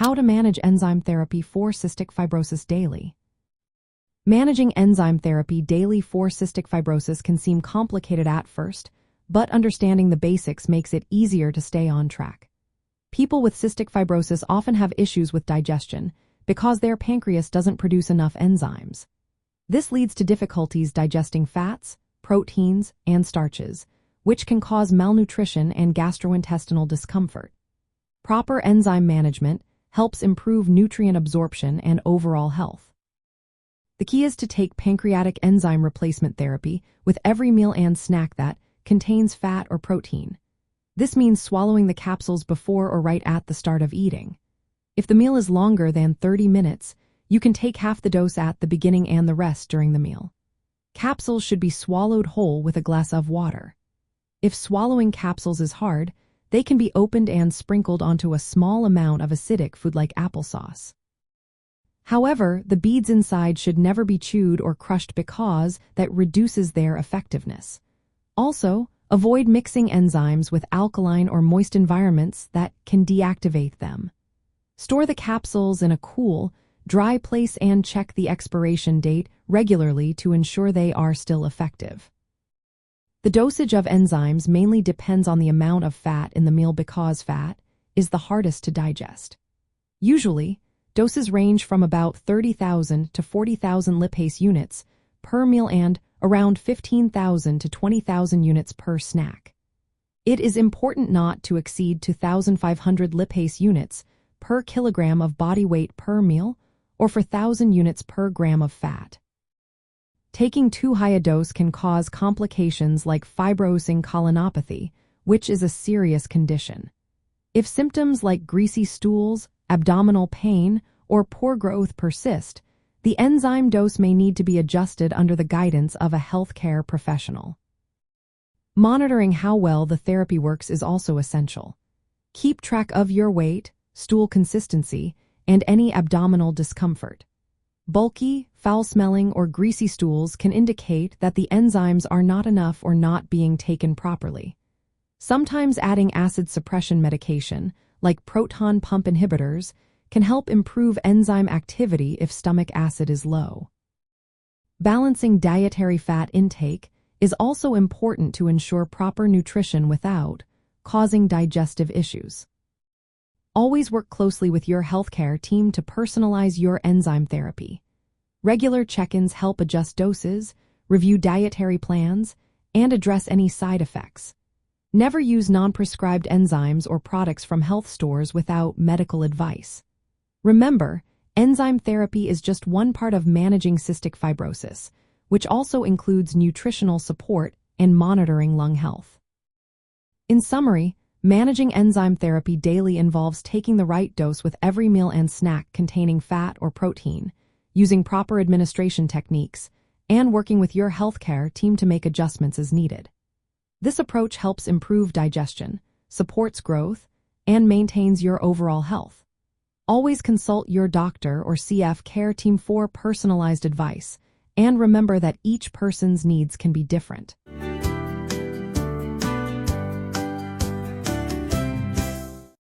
How to manage enzyme therapy for cystic fibrosis daily. Managing enzyme therapy daily for cystic fibrosis can seem complicated at first, but understanding the basics makes it easier to stay on track. People with cystic fibrosis often have issues with digestion because their pancreas doesn't produce enough enzymes. This leads to difficulties digesting fats, proteins, and starches, which can cause malnutrition and gastrointestinal discomfort. Proper enzyme management helps improve nutrient absorption and overall health. The key is to take pancreatic enzyme replacement therapy with every meal and snack that contains fat or protein. This means swallowing the capsules before or right at the start of eating. If the meal is longer than 30 minutes, you can take half the dose at the beginning and the rest during the meal. Capsules should be swallowed whole with a glass of water. If swallowing capsules is hard, they can be opened and sprinkled onto a small amount of acidic food like applesauce. However, the beads inside should never be chewed or crushed because that reduces their effectiveness. Also, avoid mixing enzymes with alkaline or moist environments that can deactivate them. Store the capsules in a cool, dry place and check the expiration date regularly to ensure they are still effective. The dosage of enzymes mainly depends on the amount of fat in the meal because fat is the hardest to digest. Usually, doses range from about 30,000 to 40,000 lipase units per meal and around 15,000 to 20,000 units per snack. It is important not to exceed 2,500 lipase units per kilogram of body weight per meal or for 1,000 units per gram of fat. Taking too high a dose can cause complications like fibrosing colonopathy, which is a serious condition. If symptoms like greasy stools, abdominal pain, or poor growth persist, the enzyme dose may need to be adjusted under the guidance of a healthcare professional. Monitoring how well the therapy works is also essential. Keep track of your weight, stool consistency, and any abdominal discomfort. Bulky, foul-smelling, or greasy stools can indicate that the enzymes are not enough or not being taken properly. Sometimes adding acid suppression medication, like proton pump inhibitors, can help improve enzyme activity if stomach acid is low. Balancing dietary fat intake is also important to ensure proper nutrition without causing digestive issues. Always work closely with your healthcare team to personalize your enzyme therapy. Regular check-ins help adjust doses, review dietary plans, and address any side effects. Never use non-prescribed enzymes or products from health stores without medical advice. Remember, enzyme therapy is just one part of managing cystic fibrosis, which also includes nutritional support and monitoring lung health. In summary, managing enzyme therapy daily involves taking the right dose with every meal and snack containing fat or protein, using proper administration techniques, and working with your healthcare team to make adjustments as needed. This approach helps improve digestion, supports growth, and maintains your overall health. Always consult your doctor or CF care team for personalized advice, and remember that each person's needs can be different.